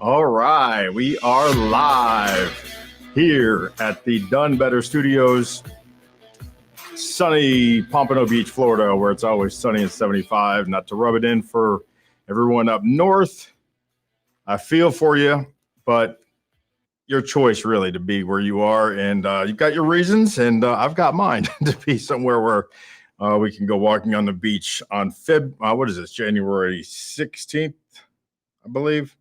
All right, we are live here at the Done Better Studios, sunny Pompano Beach, Florida, where it's always sunny and 75. Not to rub it in for everyone up north. I feel for you, but your choice really to be where you are, and you've got your reasons, and I've got mine to be somewhere where we can go walking on the beach on January 16th, I believe.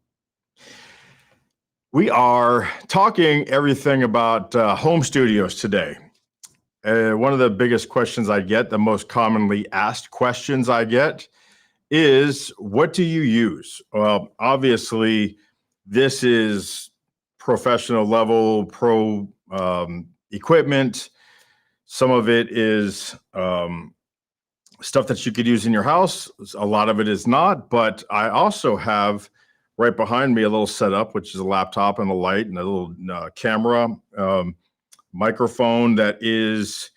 We are talking everything about home studios today. One of the biggest questions I get, the most commonly asked questions I get is, what do you use? Well, obviously, this is professional level pro equipment. Some of it is stuff that you could use in your house. A lot of it is not, but I also have right behind me a little setup, which is a laptop and a light and a little camera, microphone that is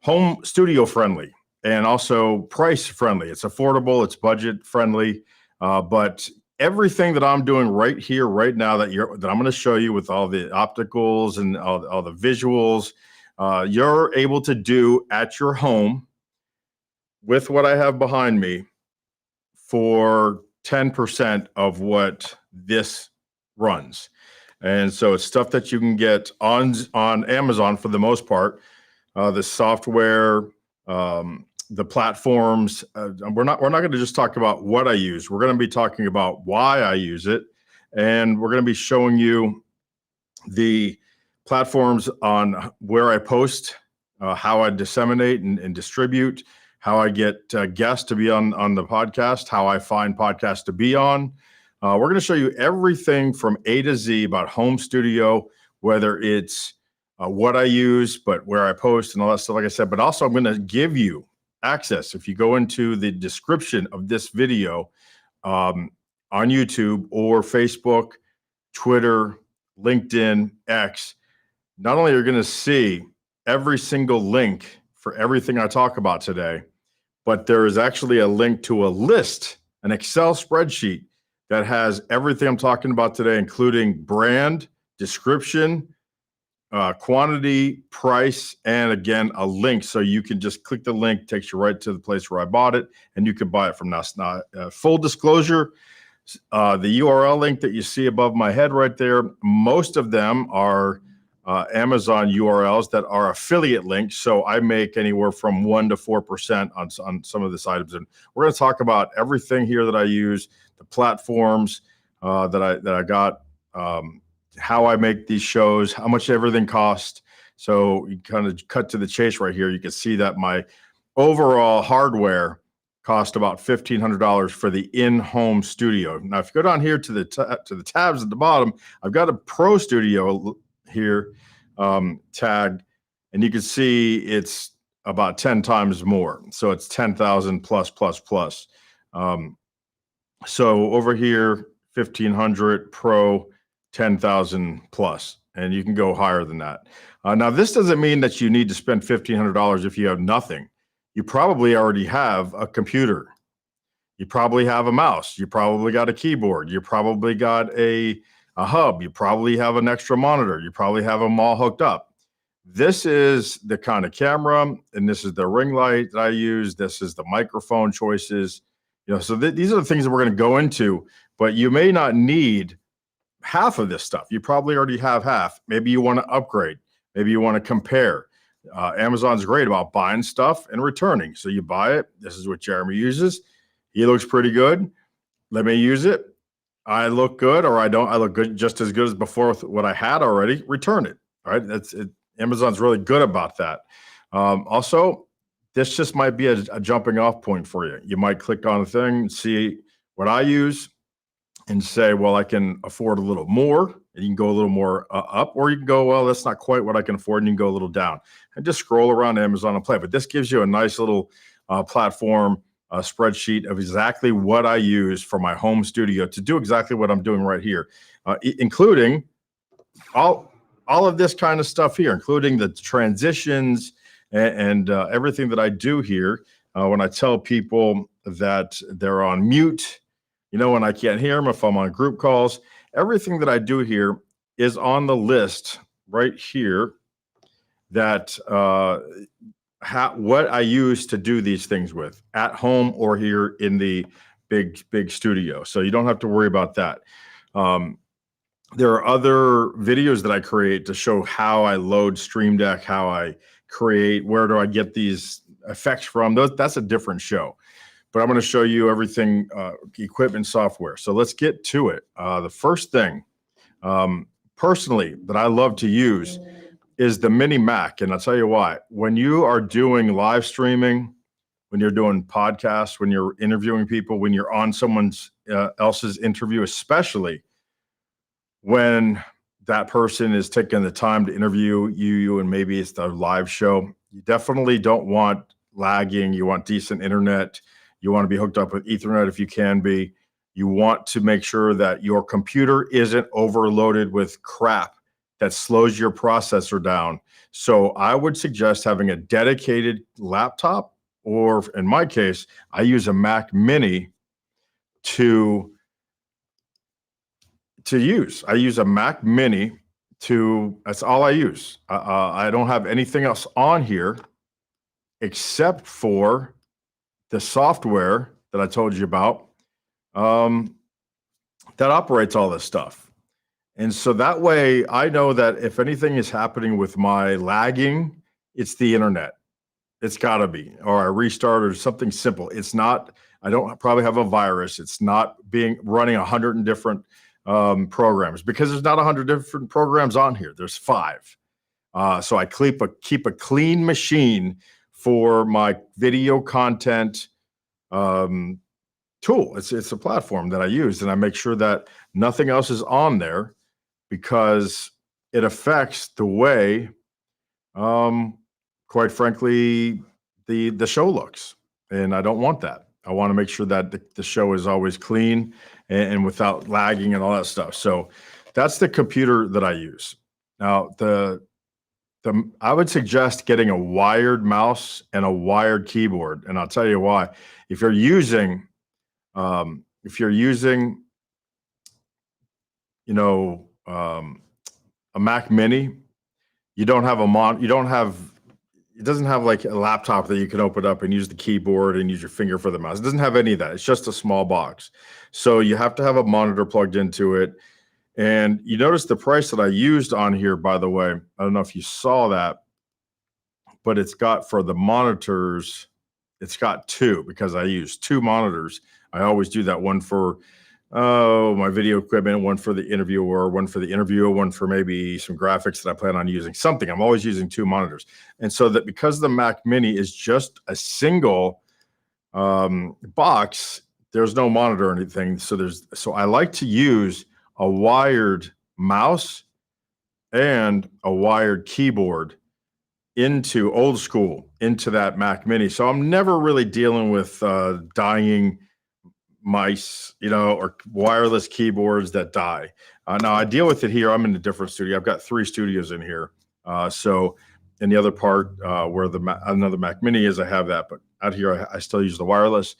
home studio friendly and also price friendly. It's affordable, it's budget friendly, but everything that I'm doing right here, right now, that I'm going to show you with all the opticals and all the visuals, you're able to do at your home with what I have behind me for 10% of what this runs. And so it's stuff that you can get on Amazon for the most part. The software, the platforms. We're not going to just talk about what I use. We're going to be talking about why I use it, and we're going to be showing you the platforms on where I post, how I disseminate and distribute, how I get guests to be on the podcast, how I find podcasts to be on. We're going to show you everything from A to Z about home studio, whether it's what I use, but where I post and all that stuff, like I said. But also, I'm going to give you access. If you go into the description of this video on YouTube or Facebook, Twitter, LinkedIn, X, not only are you going to see every single link for everything I talk about today, but there is actually a link to a list, an Excel spreadsheet that has everything I'm talking about today, including brand, description, quantity, price, and again, a link. So you can just click the link, takes you right to the place where I bought it, and you can buy it from now. Full disclosure, the URL link that you see above my head right there, most of them are Amazon URLs that are affiliate links. So I make anywhere from 1% to 4% on some of these items. And we're going to talk about everything here that I use, the platforms that I got, how I make these shows, how much everything costs. So you kind of cut to the chase right here. You can see that my overall hardware cost about $1,500 for the in-home studio. Now, if you go down here to the tabs at the bottom, I've got a Pro Studio here tagged, and you can see it's about 10 times more. So it's 10,000 plus. So over here, 1,500 Pro, 10,000 plus, and you can go higher than that. Now, this doesn't mean that you need to spend $1,500 if you have nothing. You probably already have a computer. You probably have a mouse. You probably got a keyboard. You probably got a hub. You probably have an extra monitor. You probably have them all hooked up. This is the kind of camera, and this is the ring light that I use. This is the microphone choices. So these are the things that we're going to go into, but you may not need half of this stuff. You probably already have half. Maybe you want to upgrade. Maybe you want to compare. Amazon's great about buying stuff and returning. So you buy it. This is what Jeremy uses. He looks pretty good. Let me use it. I look good, or I don't. I look good, just as good as before with what I had already. Return it. All right. That's it. Amazon's really good about that. Also, this just might be a jumping off point for you. You might click on a thing, see what I use, and say, well, I can afford a little more, and you can go a little more up, or you can go, well, that's not quite what I can afford, and you can go a little down, and just scroll around Amazon and play. But this gives you a nice little platform, spreadsheet of exactly what I use for my home studio to do exactly what I'm doing right here, including all of this kind of stuff here, including the transitions and everything that I do here. When I tell people that they're on mute, when I can't hear them, if I'm on group calls, everything that I do here is on the list right here that what I use to do these things with at home or here in the big studio. So you don't have to worry about that. There are other videos that I create to show how I load Stream Deck, how I create, where do I get these effects from. That's a different show. But I'm going to show you everything, equipment, software. So let's get to it. The first thing, personally, that I love to use is the Mini Mac. And I'll tell you why. When you are doing live streaming, when you're doing podcasts, when you're interviewing people, when you're on someone's else's interview, especially when that person is taking the time to interview you and maybe it's a live show, you definitely don't want lagging. You want decent internet. You want to be hooked up with Ethernet if you can be. You want to make sure that your computer isn't overloaded with crap that slows your processor down. So I would suggest having a dedicated laptop, or in my case, I use a Mac Mini to use. I use a Mac Mini that's all I use. I don't have anything else on here except for the software that I told you about, that operates all this stuff. And so that way I know that if anything is happening with my lagging, it's the internet. It's gotta be, or a restart or something simple. It's not, I don't probably have a virus. It's not running 100 different programs, because there's not 100 different programs on here. There's 5. So I keep a clean machine for my video content tool. It's a platform that I use, and I make sure that nothing else is on there, because it affects the way, quite frankly, the show looks. And I don't want that. I want to make sure that the show is always clean and without lagging and all that stuff. So that's the computer that I use. Now, I would suggest getting a wired mouse and a wired keyboard, and I'll tell you why. If you're using, a Mac Mini, you don't have it doesn't have like a laptop that you can open up and use the keyboard and use your finger for the mouse. It doesn't have any of that. It's just a small box. So you have to have a monitor plugged into it. And you notice the price that I used on here, by the way. I don't know if you saw that, but it's got, for the monitors, it's got 2, because I use 2 monitors. I always do that, one for my video equipment, one for the interviewer, one for maybe some graphics that I plan on using, something. I'm always using 2 monitors. And so that, because the Mac Mini is just a single box, there's no monitor or anything. So I like to use a wired mouse and a wired keyboard into old school, into that Mac Mini. So I'm never really dealing with dying mice, or wireless keyboards that die. Now I deal with it here. I'm in a different studio. I've got 3 studios in here. So in the other part where another Mac Mini is, I have that. But out here, I still use the wireless.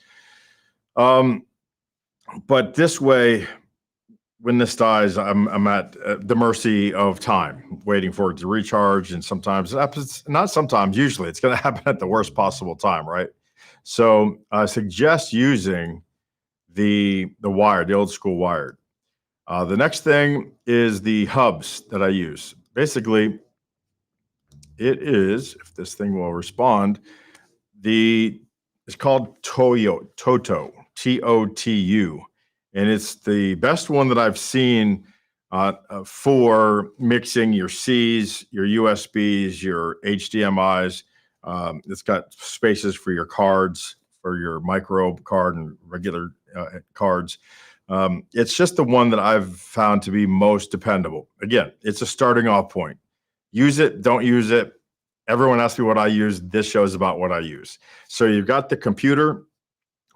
But this way, when this dies, I'm at the mercy of time, waiting for it to recharge. And sometimes it happens, not sometimes, usually it's going to happen at the worst possible time, right? So I suggest using the wired, the old school wired. The next thing is the hubs that I use. Basically, it is, if this thing will respond, it's called Toto, Totu. And it's the best one that I've seen for mixing your Cs, your USBs, your HDMIs. It's got spaces for your cards, for your micro card and regular cards. It's just the one that I've found to be most dependable. Again, it's a starting off point. Use it, don't use it. Everyone asks me what I use. This shows about what I use. So you've got the computer.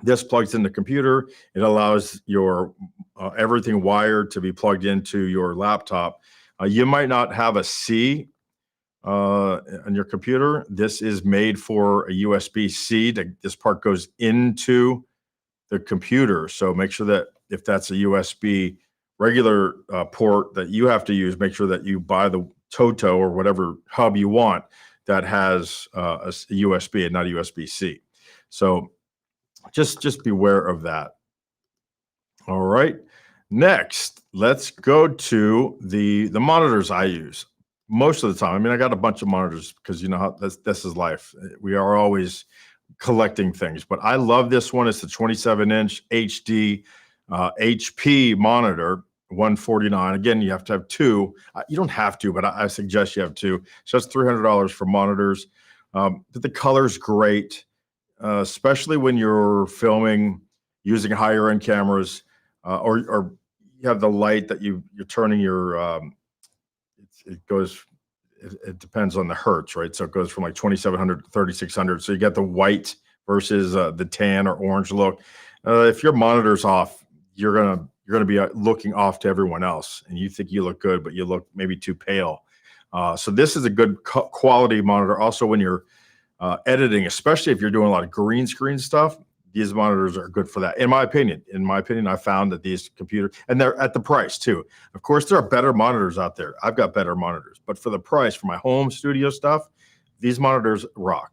This plugs in the computer. It allows your everything wired to be plugged into your laptop. You might not have a C on your computer. This is made for a USB-C. This part goes into the computer. So make sure that if that's a USB regular port that you have to use, make sure that you buy the Toto or whatever hub you want that has a USB and not a USB-C. So just beware of that. All right. Next, let's go to the monitors I use most of the time. I mean, I got a bunch of monitors because you know how this is life. We are always collecting things, but I love this one. It's the 27-inch HD HP monitor, 149. Again, you have to have two. You don't have to, but I suggest you have two. So that's $300 for monitors. But the color's great, especially when you're filming using higher end cameras, or you have the light that you're turning your. It goes. It depends on the hertz, right? So it goes from like 2700 to 3600. So you got the white versus the tan or orange look. If your monitor's off, you're gonna be looking off to everyone else, and you think you look good, but you look maybe too pale. So this is a good quality monitor. Also, when you're editing, especially if you're doing a lot of green screen stuff, these monitors are good for that. In my opinion, I found that these computers, and they're at the price too. Of course, there are better monitors out there. I've got better monitors, but for the price, for my home studio stuff, these monitors rock.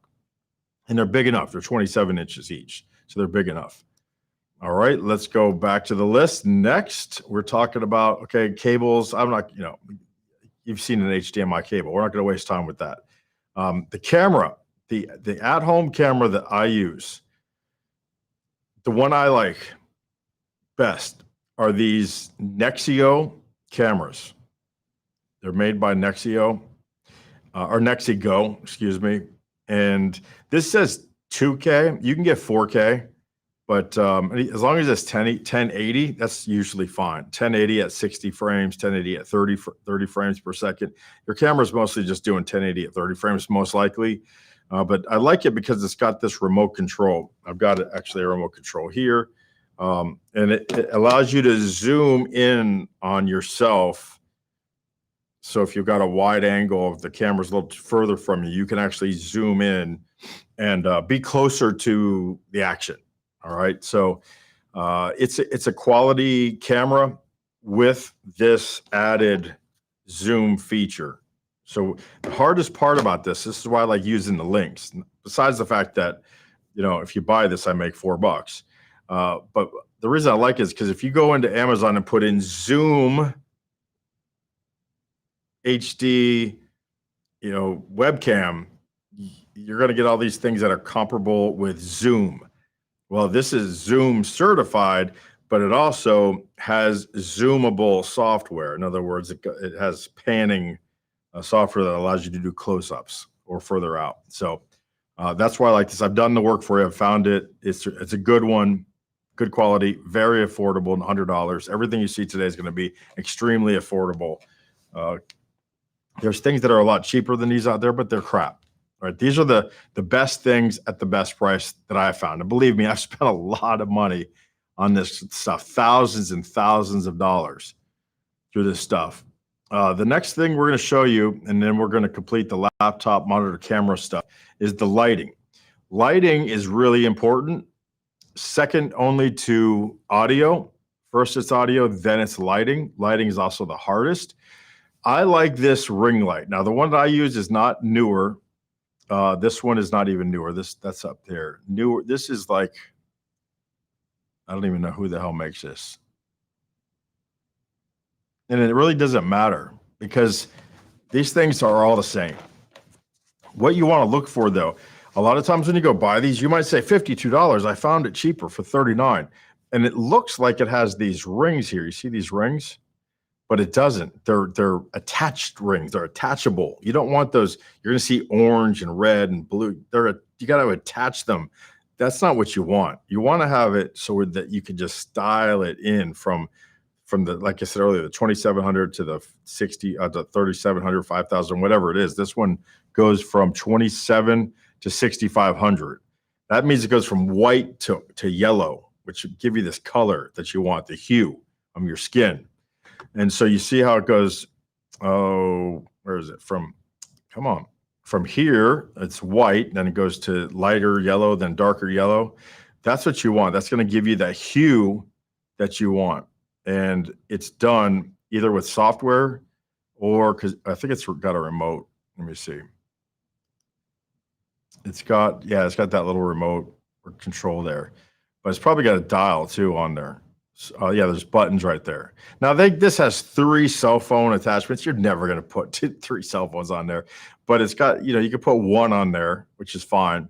And they're big enough. They're 27 inches each. So they're big enough. All right, let's go back to the list. Next, we're talking about, okay, cables. I'm not, you've seen an HDMI cable. We're not going to waste time with that. The camera, the at-home camera that I use, the one I like best are these Nexio cameras. They're made by Nexio, or Nexigo, excuse me. And this says 2K. You can get 4K, but as long as it's 1080, that's usually fine. 1080 at 60 frames, 1080 at 30 frames per second. Your camera's mostly just doing 1080 at 30 frames, most likely. But I like it because it's got this remote control. I've got actually a remote control here. And it allows you to zoom in on yourself. So if you've got a wide angle, if the camera's a little further from you, you can actually zoom in and be closer to the action. All right. So it's a quality camera with this added zoom feature. So the hardest part about this is why I like using the links, besides the fact that, if you buy this, I make $4. But the reason I like it is because if you go into Amazon and put in Zoom HD, webcam, you're going to get all these things that are comparable with Zoom. Well, this is Zoom certified, but it also has zoomable software. In other words, it has panning software that allows you to do close-ups or further out. So that's why I like this. I've done the work for you. I've found it. It's a good one, good quality, very affordable, $100. Everything you see today is going to be extremely affordable. There's things that are a lot cheaper than these out there, but they're crap. Right? These are the best things at the best price that I found. And believe me, I've spent a lot of money on this stuff, thousands and thousands of dollars through this stuff. The next thing we're going to show you, and then we're going to complete the laptop monitor camera stuff, is the lighting. Lighting is really important. Second only to audio. First it's audio, then it's lighting. Lighting is also the hardest. I like this ring light. Now, the one that I use is not newer. This one is not even newer. That's up there. Newer. This is like, I don't even know who the hell makes this. And it really doesn't matter because these things are all the same. What you want to look for, though, a lot of times when you go buy these, you might say $52. I found it cheaper for $39. And it looks like it has these rings here. You see these rings? But it doesn't. They're attached rings. They're attachable. You don't want those. You're going to see orange and red and blue. You got to attach them. That's not what you want. You want to have it so that you can just style it in from the, like I said earlier, the 2700 to the 3700, 5000, whatever it is. This one goes from 27 to 6500. That means it goes from white to yellow, which would give you this color that you want, the hue of your skin. And so you see how it goes. Oh, where is it? From here, it's white, then it goes to lighter yellow, then darker yellow. That's what you want. That's going to give you that hue that you want. and it's done either with software or because I think it's got a remote. Let me see. It's got that little remote or control there, but it's probably got a dial too on there. So, yeah, there's buttons right there. Now this has 3 cell phone attachments. You're never going to put 3 cell phones on there, but it's got, you can put one on there, which is fine.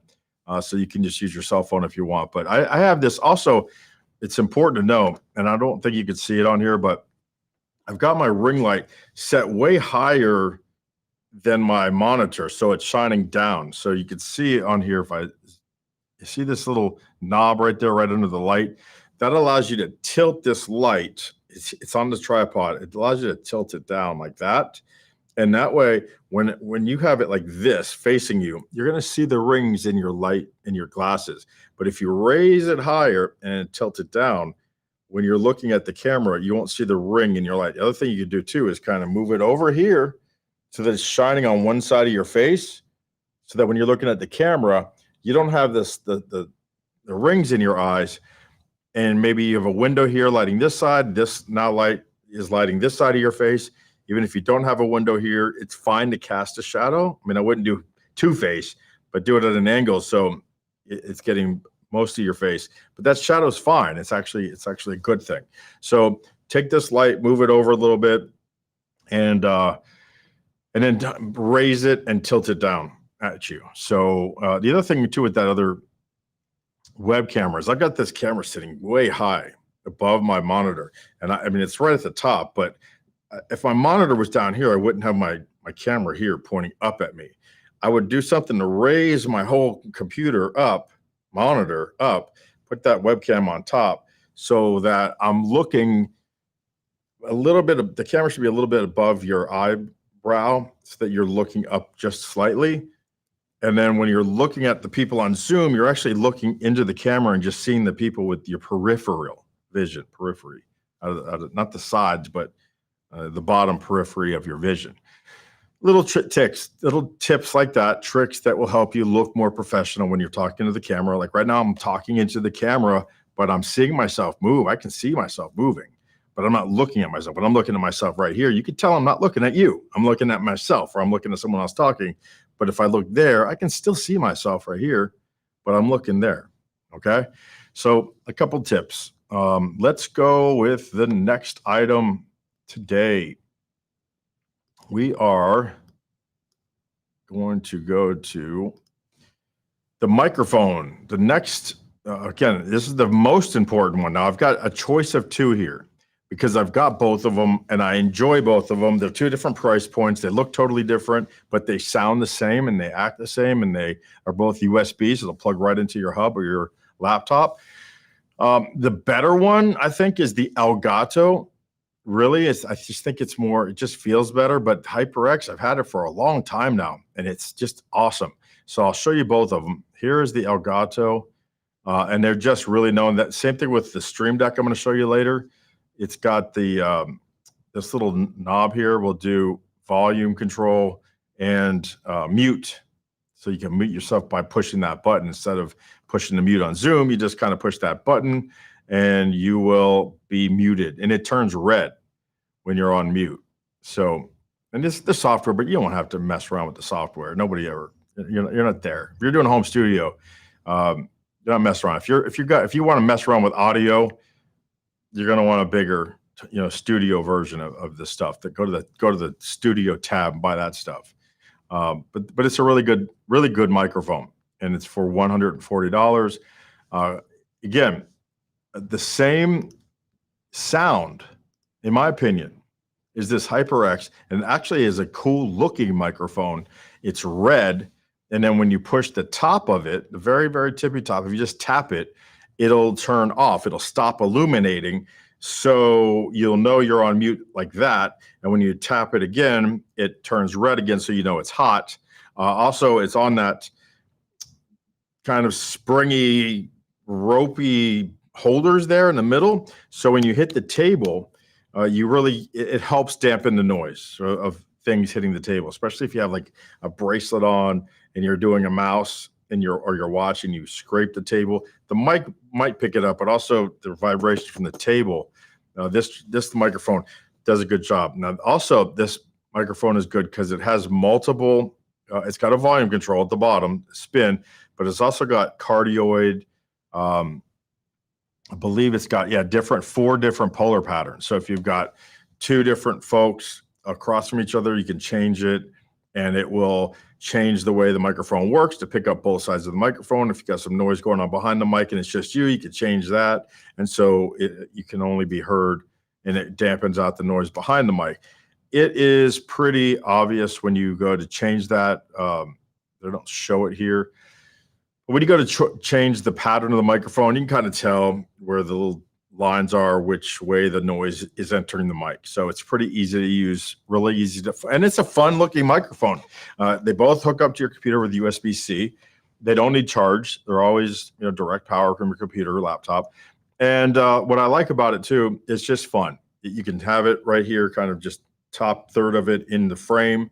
So you can just use your cell phone if you want. But I have this also. It's important to know, and I don't think you can see it on here, but I've got my ring light set way higher than my monitor, so it's shining down. So you can see it on here. You see this little knob right there, right under the light, that allows you to tilt this light. It's on the tripod. It allows you to tilt it down like that. And that way, when you have it like this facing you, you're going to see the rings in your light in your glasses. But if you raise it higher and tilt it down, when you're looking at the camera, you won't see the ring in your light. The other thing you can do too is kind of move it over here so that it's shining on one side of your face, so that when you're looking at the camera, you don't have the rings in your eyes. And maybe you have a window here lighting this side. This now light is lighting this side of your face. Even if you don't have a window here, it's fine to cast a shadow. I mean, I wouldn't do two-face, but do it at an angle so it's getting most of your face. But that shadow's fine. It's actually a good thing. So take this light, move it over a little bit, and then raise it and tilt it down at you. So the other thing too with that other web cameras, I've got this camera sitting way high above my monitor, and I mean it's right at the top, but if my monitor was down here, I wouldn't have my camera here pointing up at me. I would do something to raise my whole monitor up, put that webcam on top so that I'm looking the camera should be a little bit above your eyebrow so that you're looking up just slightly. And then when you're looking at the people on Zoom, you're actually looking into the camera and just seeing the people with your peripheral vision, not the sides, but the bottom periphery of your vision. Little tips like that, tricks that will help you look more professional when you're talking to the camera. Like right now, I'm talking into the camera, but I'm seeing myself move. I can see myself moving, but I'm not looking at myself. But I'm looking at myself right here. You can tell I'm not looking at you. I'm looking at myself, or I'm looking at someone else talking. But if I look there, I can still see myself right here, but I'm looking there. Okay. So a couple tips. Let's go with the next item today. We are going to go to the microphone. The next, again, this is the most important one. Now I've got a choice of 2 here because I've got both of them and I enjoy both of them. They're 2 different price points. They look totally different, but they sound the same and they act the same, and they are both USB, so they'll plug right into your hub or your laptop. The better one, I think, is the Elgato. Really, I just think it just feels better. But HyperX, I've had it for a long time now, and it's just awesome. So I'll show you both of them. Here is the Elgato, and they're just really known. That same thing with the Stream Deck I'm going to show you later. It's got this little knob here will do volume control and mute. So you can mute yourself by pushing that button instead of pushing the mute on Zoom. You just kind of push that button and you will be muted, and it turns red when you're on mute. So, and this the software, but you don't have to mess around with the software. Nobody ever, you're not there. If you're doing a home studio, you're not messing around. If you want to mess around with audio, you're going to want a bigger, studio version of this stuff. That go to the studio tab and buy that stuff. But it's a really good microphone, and it's for $140. Again, the same sound, in my opinion, is this HyperX, and actually is a cool looking microphone. It's red, and then when you push the top of it, the very, very tippy top, if you just tap it, it'll turn off. It'll stop illuminating, so you'll know you're on mute like that. And when you tap it again, it turns red again, so you know it's hot. Also, it's on that kind of springy, ropey holders there in the middle. So when you hit the table, it helps dampen the noise of things hitting the table, especially if you have like a bracelet on and you're doing a mouse and you're watching, you scrape the table. The mic might pick it up, but also the vibration from the table This microphone does a good job. Now, also, this microphone is good because it has multiple. It's got a volume control at the bottom, spin, but it's also got cardioid. I believe it's got four different polar patterns. So if you've got two different folks across from each other, you can change it, and it will change the way the microphone works to pick up both sides of the microphone. If you got some noise going on behind the mic and it's just you can change that, and so you can only be heard, and it dampens out the noise behind the mic. It is pretty obvious when you go to change that. They don't show it here. When you go to change the pattern of the microphone, you can kind of tell where the little lines are, which way the noise is entering the mic. So it's pretty easy to use, really easy to, and it's a fun looking microphone. They both hook up to your computer with USB-C. They don't need charge. They're always, direct power from your computer or laptop. And what I like about it too, it's just fun. You can have it right here, kind of just top third of it in the frame.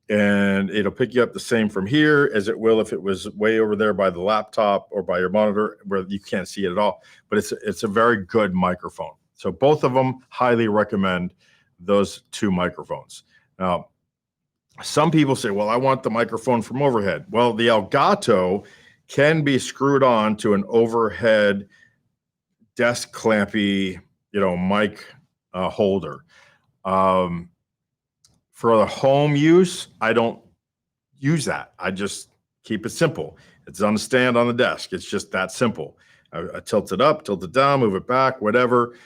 And it'll pick you up the same from here as it will if it was way over there by the laptop or by your monitor where you can't see it at all. But it's a very good microphone. So both of them, highly recommend those two microphones. Now, some people say, well, I want the microphone from overhead. Well, the Elgato can be screwed on to an overhead desk clampy, mic holder. For the home use, I don't use that. I just keep it simple. It's on the stand on the desk. It's just that simple. I tilt it up, tilt it down, move it back, whatever.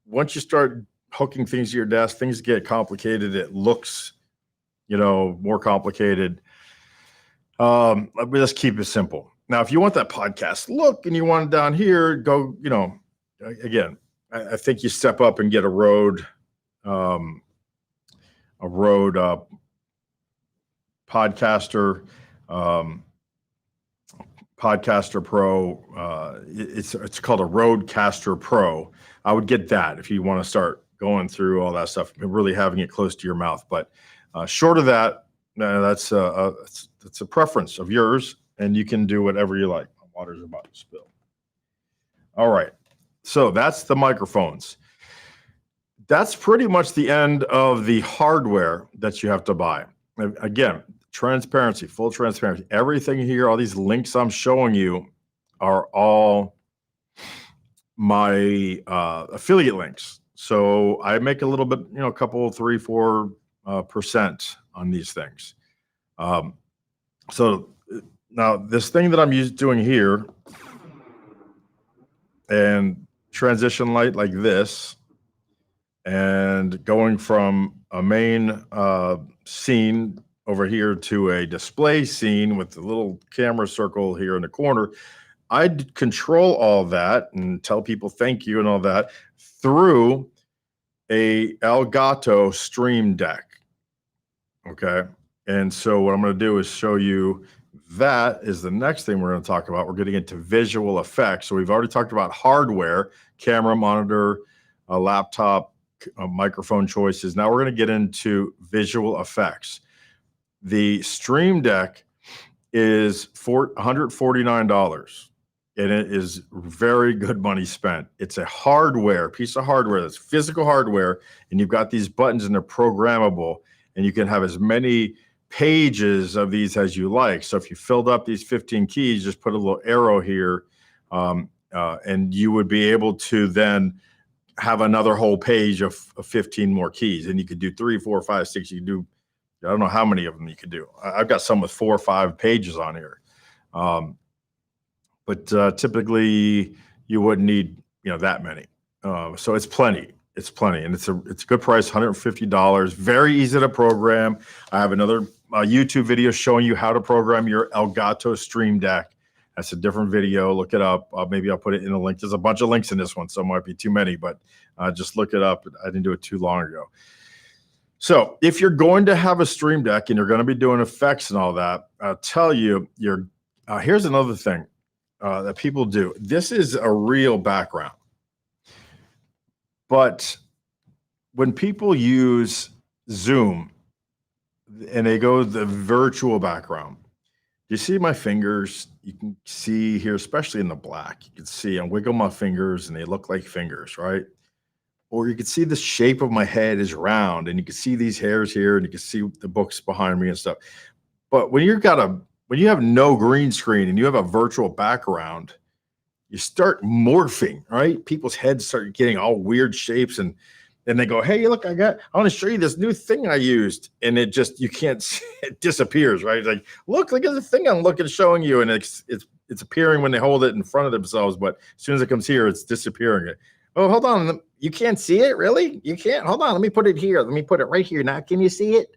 Once you start hooking things to your desk, things get complicated. It looks, more complicated. Let's keep it simple. Now, if you want that podcast look and you want it down here, go, again, I think you step up and get a Rode Podcaster Pro. It's called a Rodecaster Pro. I would get that if you want to start going through all that stuff and really having it close to your mouth. But short of that, that's a preference of yours, and you can do whatever you like. My water's about to spill. All right, so that's the microphones. That's pretty much the end of the hardware that you have to buy. Again, transparency, full transparency. Everything here, all these links I'm showing you are all my affiliate links. So I make a little bit, a couple, 3-4% on these things. So now this thing that I'm doing here and transition light like this, and going from a main scene over here to a display scene with the little camera circle here in the corner, I control all that and tell people thank you and all that through a Elgato Stream Deck. Okay. And so what I'm going to do is show you that is the next thing we're going to talk about. We're getting into visual effects. So we've already talked about hardware, camera, monitor, a laptop, microphone choices. Now we're going to get into visual effects. The Stream Deck is $149, and it is very good money spent. It's a piece of hardware that's physical hardware, and you've got these buttons and they're programmable, and you can have as many pages of these as you like. So if you filled up these 15 keys, just put a little arrow here, and you would be able to then have another whole page of 15 more keys, and you could do 3, 4, 5, 6. You could do, I don't know how many of them you could do. I've got some with 4 or 5 pages on here. But typically you wouldn't need, that many. So it's plenty. It's plenty. And it's a good price, $150. Very easy to program. I have another YouTube video showing you how to program your Elgato Stream Deck. That's a different video. Look it up. Maybe I'll put it in a link. There's a bunch of links in this one, so it might be too many, but just look it up. I didn't do it too long ago. So if you're going to have a Stream Deck and you're going to be doing effects and all that, I'll tell you, here's another thing that people do. This is a real background. But when people use Zoom and they go the virtual background, you see my fingers? You can see here, especially in the black, you can see I wiggle my fingers and they look like fingers, right? or you can see the shape of my head is round, and you can see these hairs here, and you can see the books behind me and stuff. But when you have no green screen and you have a virtual background, you start morphing, right? People's heads start getting all weird shapes, and then they go, "Hey, look, I want to show you this new thing I used," and you can't see, it disappears, right? It's like, look at the thing I'm showing you, and it's appearing when they hold it in front of themselves, but as soon as it comes here, it's disappearing. Oh, hold on, you can't see it, really? You can't? Hold on, let me put it here. Let me put it right here. Now, can you see it?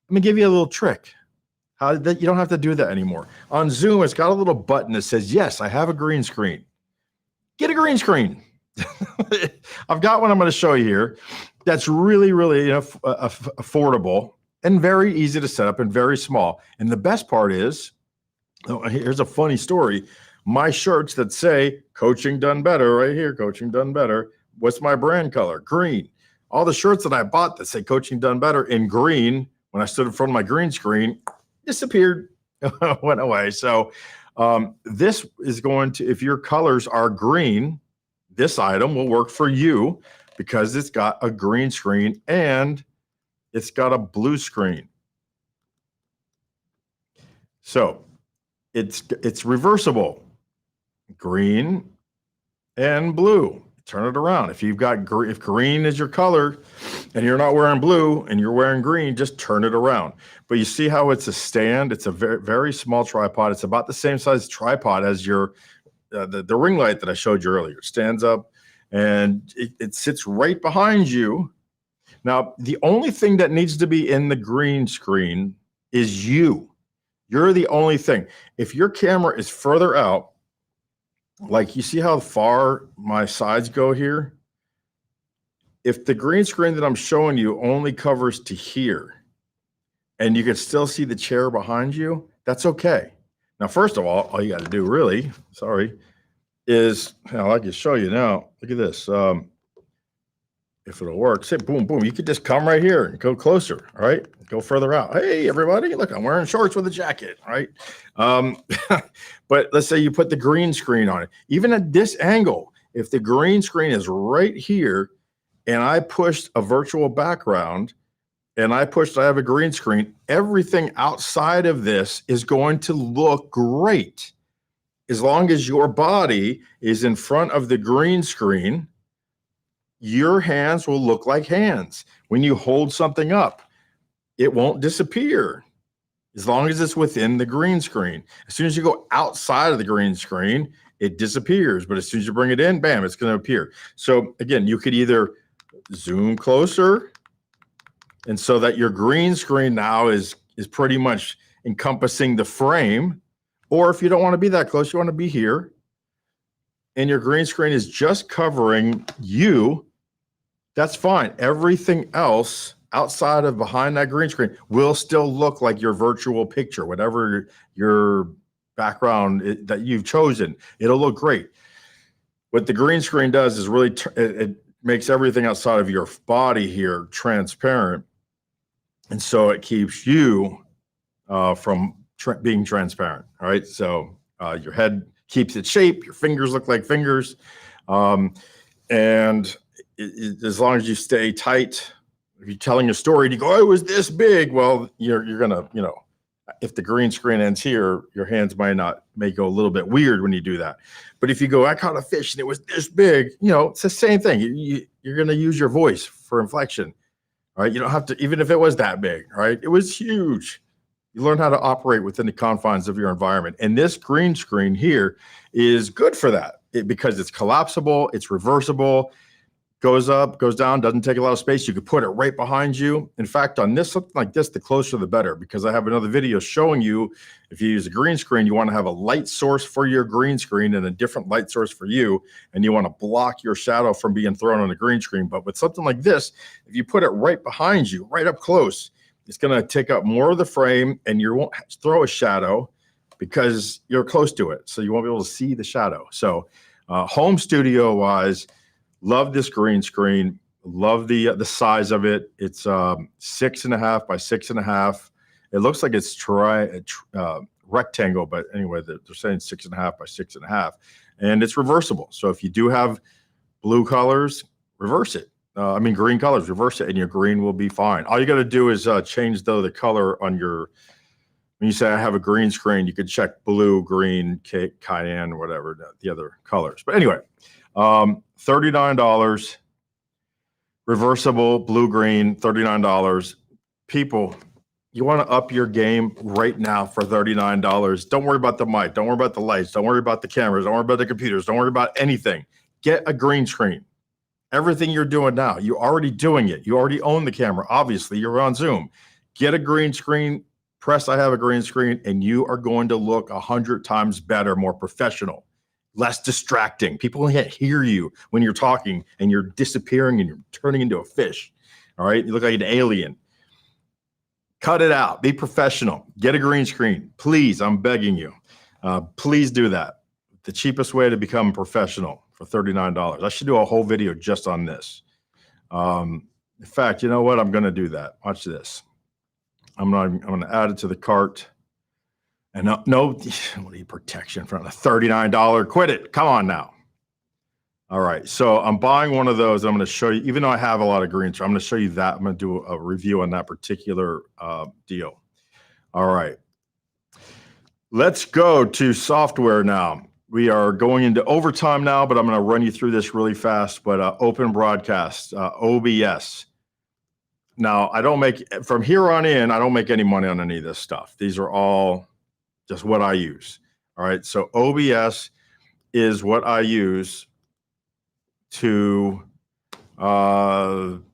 Let me give you a little trick. You don't have to do that anymore. On Zoom, it's got a little button that says, "Yes, I have a green screen." Get a green screen. I've got one I'm going to show you here that's really, really affordable and very easy to set up and very small. And the best part is, here's a funny story. My shirts that say "Coaching Done Better" right here, "Coaching Done Better." What's my brand color? Green. All the shirts that I bought that say "Coaching Done Better" in green, when I stood in front of my green screen, disappeared, went away. So this is going to, if your colors are green, this item will work for you because it's got a green screen and it's got a blue screen. So it's reversible, green and blue. Turn it around. If green is your color and you're not wearing blue and you're wearing green, just turn it around. But you see how it's a stand? It's a very, very small tripod. It's about the same size tripod as your the ring light that I showed you earlier. It stands up and it sits right behind you. Now, the only thing that needs to be in the green screen is you. You're the only thing. If your camera is further out, like you see how far my sides go here? If the green screen that I'm showing you only covers to here and you can still see the chair behind you, that's okay. Now, first of all you got to do really, is, I can show you now. Look at this. If it'll work, say boom, boom. You could just come right here and go closer, all right? Go further out. Hey, everybody, look, I'm wearing shorts with a jacket, right? But let's say you put the green screen on it. Even at this angle, if the green screen is right here and I pushed a virtual background and I have a green screen, everything outside of this is going to look great. As long as your body is in front of the green screen, your hands will look like hands. When you hold something up, it won't disappear as long as it's within the green screen. As soon as you go outside of the green screen, it disappears. But as soon as you bring it in, bam, it's going to appear. So again, you could either zoom closer, and so that your green screen now is pretty much encompassing the frame. Or if you don't want to be that close, you want to be here, and your green screen is just covering you, that's fine. Everything else outside of behind that green screen will still look like your virtual picture, whatever your background that you've chosen. It'll look great. What the green screen does is really it makes everything outside of your body here transparent, and so it keeps you from being transparent. All right, so your head keeps its shape, your fingers look like fingers, and as long as you stay tight. If you're telling a story and you go, "Oh, it was this big," well, you're gonna, if the green screen ends here, your hands may go a little bit weird when you do that. But if you go, "I caught a fish and it was this big," it's the same thing. You're gonna use your voice for inflection. All right, you don't have to, even if it was that big, right? It was huge. You learn how to operate within the confines of your environment. And this green screen here is good for that because it's collapsible, it's reversible, goes up, goes down, doesn't take a lot of space. You could put it right behind you. In fact, on this, something like this, the closer the better, because I have another video showing you if you use a green screen, you want to have a light source for your green screen and a different light source for you, and you want to block your shadow from being thrown on the green screen. But with something like this, if you put it right behind you, right up close, it's going to take up more of the frame and you won't throw a shadow because you're close to it. So you won't be able to see the shadow. So home studio wise, love this green screen. Love the size of it. It's 6.5 by 6.5. It looks like it's rectangle, but anyway, they're saying 6.5 by 6.5, and it's reversible. So if you do have blue colors, reverse it. Green colors, reverse it, and your green will be fine. All you got to do is change the color on your, when you say I have a green screen, you could check blue, green, cayenne, whatever, the other colors. But anyway, $39, reversible, blue, green, $39. People, you want to up your game right now for $39. Don't worry about the mic. Don't worry about the lights. Don't worry about the cameras. Don't worry about the computers. Don't worry about anything. Get a green screen. Everything you're doing now, you're already doing it. You already own the camera. Obviously, you're on Zoom. Get a green screen. Press I have a green screen, and you are going to look 100 times better, more professional, less distracting. People can't hear you when you're talking, and you're disappearing, and you're turning into a fish. All right? You look like an alien. Cut it out. Be professional. Get a green screen. Please, I'm begging you. Please do that. The cheapest way to become professional for $39. I should do a whole video just on this. In fact, you know what? I'm going to do that. Watch this. I'm going to add it to the cart. And no, what are you protection from a $39? Quit it. Come on now. All right. So I'm buying one of those. I'm going to show you, even though I have a lot of greens, I'm going to show you that. I'm going to do a review on that particular deal. All right. Let's go to software now. We are going into overtime now, but I'm going to run you through this really fast. But Open Broadcast, OBS. Now, from here on in, I don't make any money on any of this stuff. These are all just what I use. All right. So OBS is what I use to, you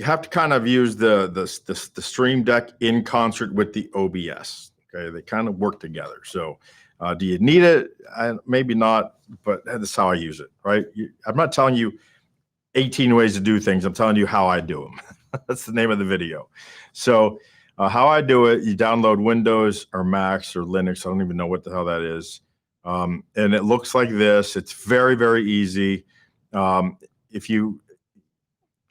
have to kind of use the Stream Deck in concert with the OBS. Okay. They kind of work together. So, do you need it? Maybe not, but that's how I use it, right? I'm not telling you 18 ways to do things. I'm telling you how I do them. That's the name of the video. So how I do it, you download Windows or Macs or Linux. I don't even know what the hell that is. And it looks like this. It's very, very easy. If you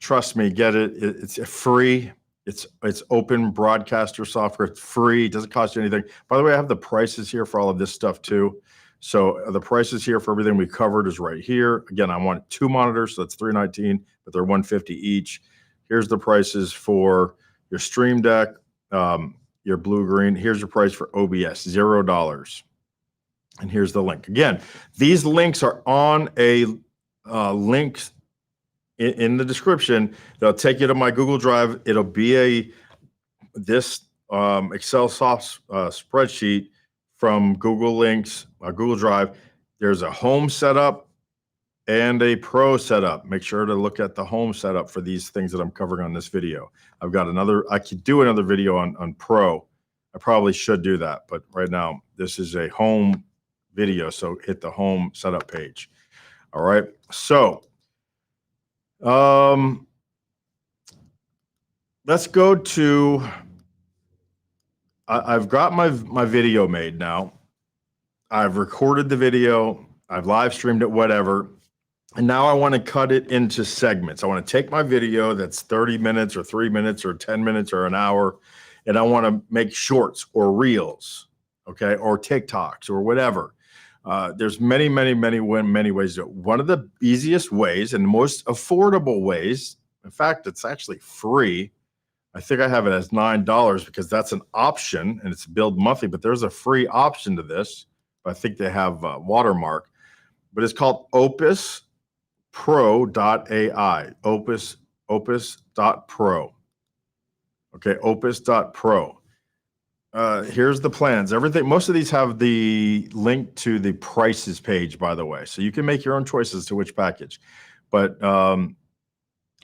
trust me, get it. It's free. It's open broadcaster software. It's free. It doesn't cost you anything. By the way, I have the prices here for all of this stuff too. So the prices here for everything we covered is right here. Again, I want 2 monitors, so that's $319, but they're $150 each. Here's the prices for your Stream Deck, your blue-green. Here's your price for OBS, $0. And here's the link. Again, these links are on a link in the description. They'll take you to my Google Drive. It'll be this Excel soft spreadsheet from Google Links, Google Drive. There's a home setup and a pro setup. Make sure to look at the home setup for these things that I'm covering on this video. I've got I could do another video on pro. I probably should do that, but right now this is a home video. So hit the home setup page. All right. So let's go to, I've got my video made now. I've recorded the video. I've live streamed it, whatever. And now I want to cut it into segments. I want to take my video that's 30 minutes or 3 minutes or 10 minutes or an hour, and I want to make shorts or reels, okay, or TikToks or whatever. There's many ways to do it. One of the easiest ways and most affordable ways, in fact, it's actually free. I think I have it as $9 because that's an option and it's billed monthly, but there's a free option to this. I think they have watermark, but it's called opuspro.ai, opus.pro. Okay, opus.pro. Here's the plans. Most of these have the link to the prices page, by the way. So you can make your own choices to which package. But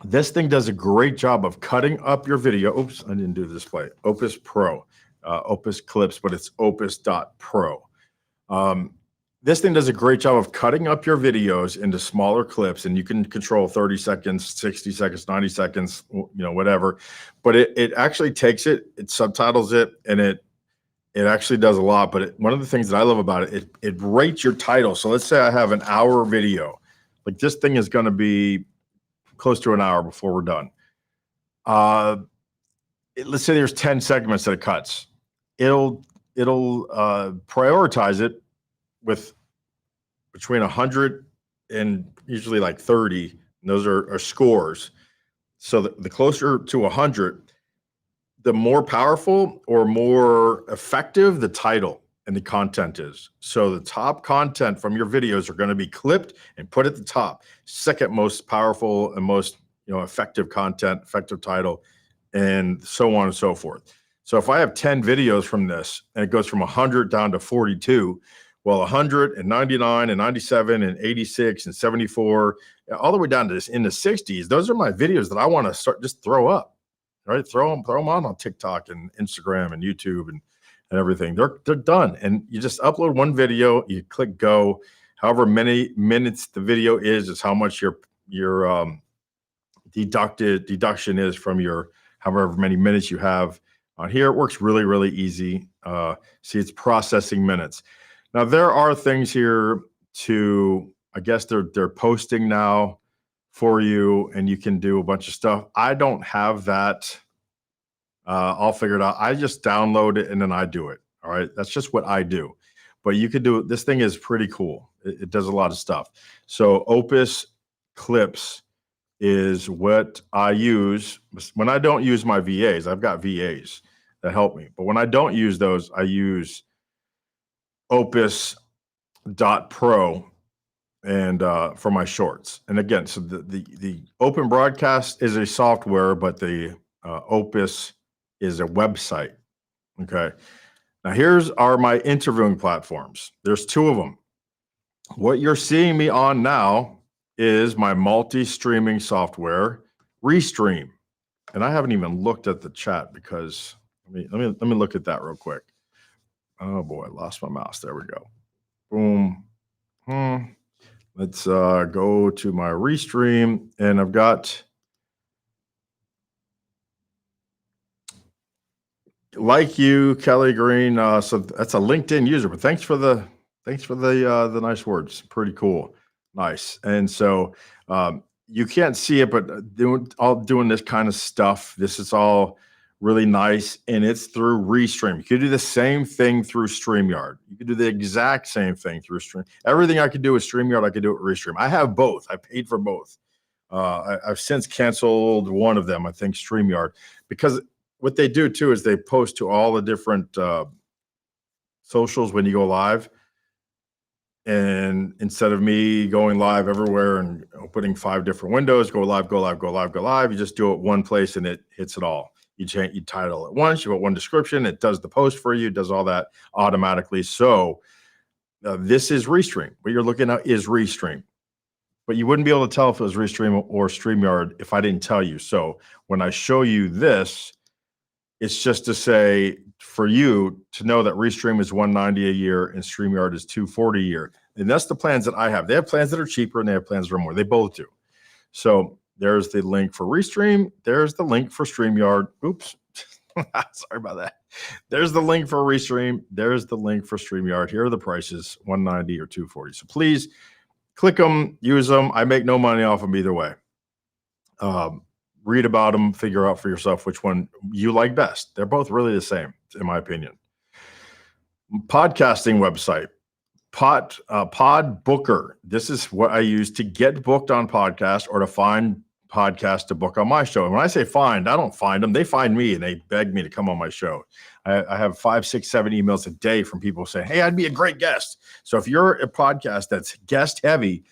this thing does a great job of cutting up your video. Oops, I didn't do the display. Opus Pro, Opus Clips, but it's opus.pro. This thing does a great job of cutting up your videos into smaller clips, and you can control 30 seconds, 60 seconds, 90 seconds, whatever. But it actually takes it subtitles it, and it actually does a lot. But one of the things that I love about it, it rates your title. So let's say I have an hour video. Like this thing is going to be close to an hour before we're done. Let's say there's 10 segments that it cuts. It'll prioritize it with between 100 and usually like 30 And those are scores. So the closer to 100, the more powerful or more effective the title and the content is. So the top content from your videos are going to be clipped and put at the top. Second most powerful and most effective content, effective title, and so on and so forth. So if I have 10 videos from this and it goes from 100 down to 42, well, 100 and 99 and 97 and 86 and 74, all the way down to this in the 60s, those are my videos that I want to start just throw up, right? Throw them on TikTok and Instagram and YouTube and everything. They're done. And you just upload one video, you click go. However many minutes the video is how much your deduction is from your however many minutes you have on here. It works really, really easy. See, it's processing minutes. Now there are things here to, I guess they're posting now for you, and you can do a bunch of stuff. I don't have that. I'll figure it out. I just download it and then I do it. All right. That's just what I do. But you could do it. This thing is pretty cool. It does a lot of stuff. So Opus Clips is what I use when I don't use my VAs. I've got VAs that help me. But when I don't use those, I use Opus.pro and for my shorts. And again, so the Open Broadcast is a software, but the Opus is a website. Okay. Now here's my interviewing platforms. There's two of them. What you're seeing me on now is my multi-streaming software, Restream. And I haven't even looked at the chat because let me look at that real quick. Oh boy, I lost my mouse. There we go. Boom. Let's go to my Restream, and I've got like you, Kelly Green. So that's a LinkedIn user, but thanks for the nice words. Pretty cool. Nice. And so you can't see it, but doing this kind of stuff, this is all really nice, and it's through Restream. You could do the same thing through StreamYard. You could do the exact same thing through Stream. Everything I could do with StreamYard, I could do it with Restream. I have both. I paid for both. I've since canceled one of them, I think StreamYard, because what they do too is they post to all the different socials when you go live. And instead of me going live everywhere and opening 5 different windows, go live, you just do it one place and it hits it all. You title it once, you put one description, it does the post for you, does all that automatically. So this is Restream. What you're looking at is Restream. But you wouldn't be able to tell if it was Restream or StreamYard if I didn't tell you. So when I show you this, it's just to say for you to know that Restream is $190 a year and StreamYard is $240 a year. And that's the plans that I have. They have plans that are cheaper and they have plans that are more. They both do. So there's the link for Restream. There's the link for StreamYard. Oops. Sorry about that. There's the link for Restream. There's the link for StreamYard. Here are the prices, $190 or $240. So please click them, use them. I make no money off them either way. Read about them, figure out for yourself which one you like best. They're both really the same, in my opinion. Podcasting website, Pod Booker. This is what I use to get booked on podcasts or to find podcasts to book on my show. And when I say find, I don't find them. They find me and they beg me to come on my show. I have 5, 6, 7 emails a day from people saying, hey, I'd be a great guest. So if you're a podcast that's guest heavy,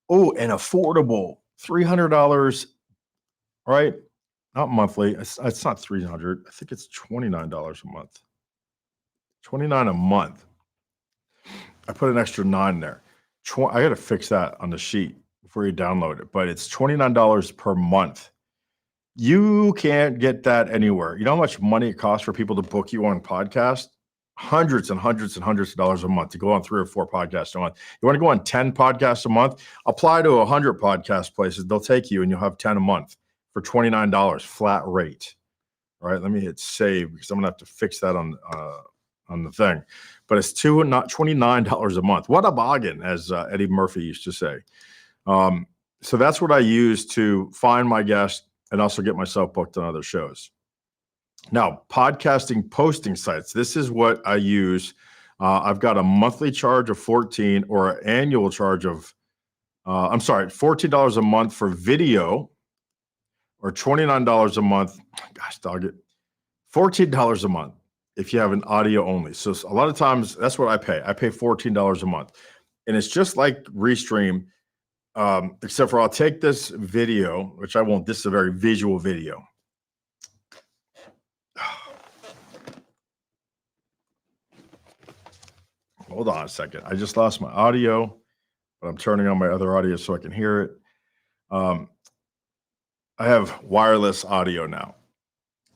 and affordable, $300, right? Not monthly. It's not $300. I think it's $29 a month. $29 a month. I put an extra 9 there. I got to fix that on the sheet before you download it, but it's $29 per month. You can't get that anywhere. You know how much money it costs for people to book you on podcasts? Hundreds and hundreds and hundreds of dollars a month to go on 3 or 4 podcasts a month. You want to go on 10 podcasts a month? Apply to 100 podcast places. They'll take you and you'll have 10 a month for $29 flat rate. All right, let me hit save because I'm gonna have to fix that on the thing. But it's not $29 a month. What a bargain, as Eddie Murphy used to say. So that's what I use to find my guests and also get myself booked on other shows. Now, podcasting posting sites. This is what I use. I've got a monthly charge of $14 or an annual charge of I'm sorry, $14 a month for video, or $29 a month. Gosh, dog it. $14 a month if you have an audio only. So a lot of times that's what I pay. I pay $14 a month. And it's just like Restream, except for I'll take this video, which I won't. This is a very visual video. Hold on a second. I just lost my audio, but I'm turning on my other audio so I can hear it. I have wireless audio now.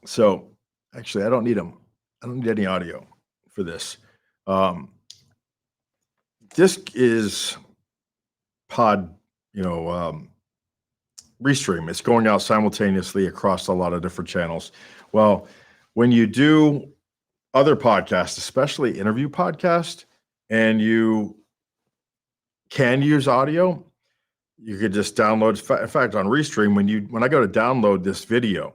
So actually, I don't need them. I don't need any audio for this. This is pod, Restream. It's going out simultaneously across a lot of different channels. Well, when you do other podcasts, especially interview podcasts, and you can use audio, you could just download. In fact, on Restream, when I go to download this video,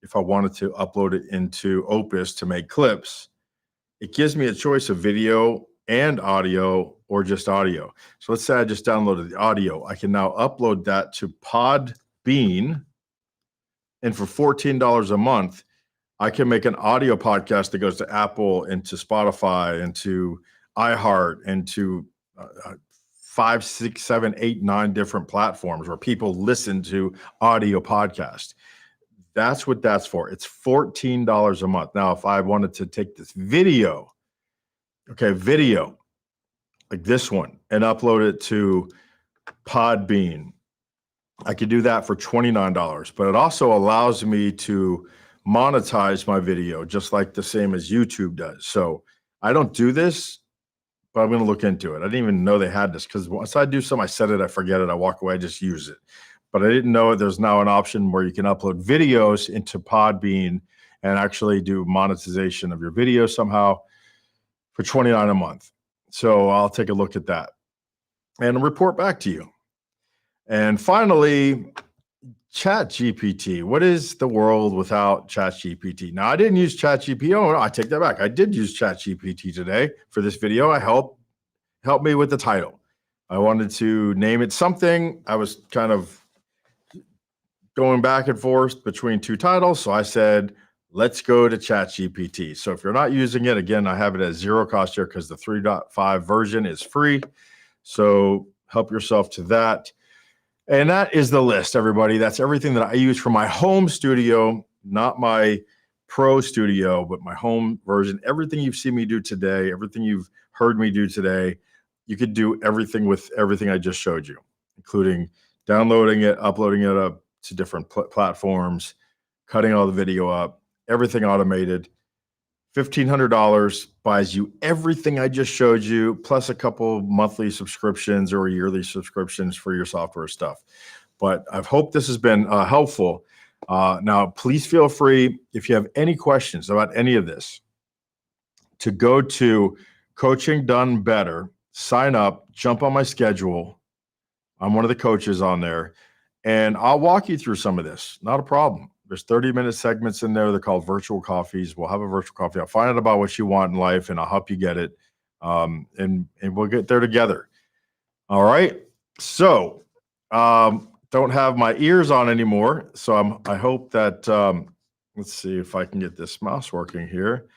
if I wanted to upload it into Opus to make clips, it gives me a choice of video and audio, or just audio. So let's say I just downloaded the audio. I can now upload that to Podbean, and for $14 a month, I can make an audio podcast that goes to Apple and to Spotify and to iHeart and to 5, 6, 7, 8, 9 different platforms where people listen to audio podcasts. That's what that's for. It's $14 a month. Now, if I wanted to take this video like this one, and upload it to Podbean, I could do that for $29, but it also allows me to monetize my video just like the same as YouTube does. So I don't do this, but I'm going to look into it. I didn't even know they had this, because once I do something, I set it, I forget it, I walk away, I just use it. But I didn't know there's now an option where you can upload videos into Podbean and actually do monetization of your video somehow for $29 a month. So I'll take a look at that and report back to you. And finally, ChatGPT. What is the world without ChatGPT? Now, I didn't use ChatGPT. Oh, no, I take that back. I did use ChatGPT today for this video. I helped me with the title. I wanted to name it something. I was kind of going back and forth between two titles. So I said, let's go to ChatGPT. So if you're not using it, again, I have it at zero cost here because the 3.5 version is free. So help yourself to that. And that is the list, everybody. That's everything that I use for my home studio, not my pro studio, but my home version. Everything you've seen me do today, everything you've heard me do today, you could do everything with everything I just showed you, including downloading it, uploading it up to different platforms, cutting all the video up, everything automated. $1,500 buys you everything I just showed you, plus a couple monthly subscriptions or yearly subscriptions for your software stuff. But I hope this has been helpful. Now, please feel free, if you have any questions about any of this, to go to Coaching Done Better, sign up, jump on my schedule. I'm one of the coaches on there, and I'll walk you through some of this. Not a problem. There's 30-minute segments in there. They're called virtual coffees. We'll have a virtual coffee. I'll find out about what you want in life, and I'll help you get it. And we'll get there together. All right. So don't have my ears on anymore. So I hope that, let's see if I can get this mouse working here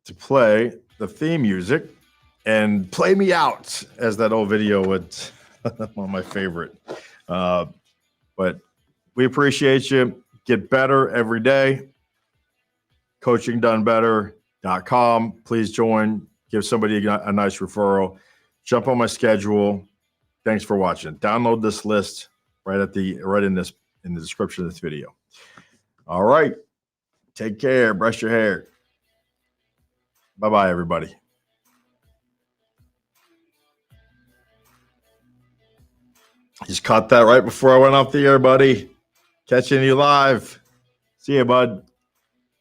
to play the theme music and play me out, as that old video would, one of my favorite. But we appreciate you. Get better every day. CoachingDoneBetter.com. Please join. Give somebody a nice referral. Jump on my schedule. Thanks for watching. Download this list right in the description of this video. All right. Take care. Brush your hair. Bye-bye, everybody. Just caught that right before I went off the air, buddy. Catching you live. See you, bud.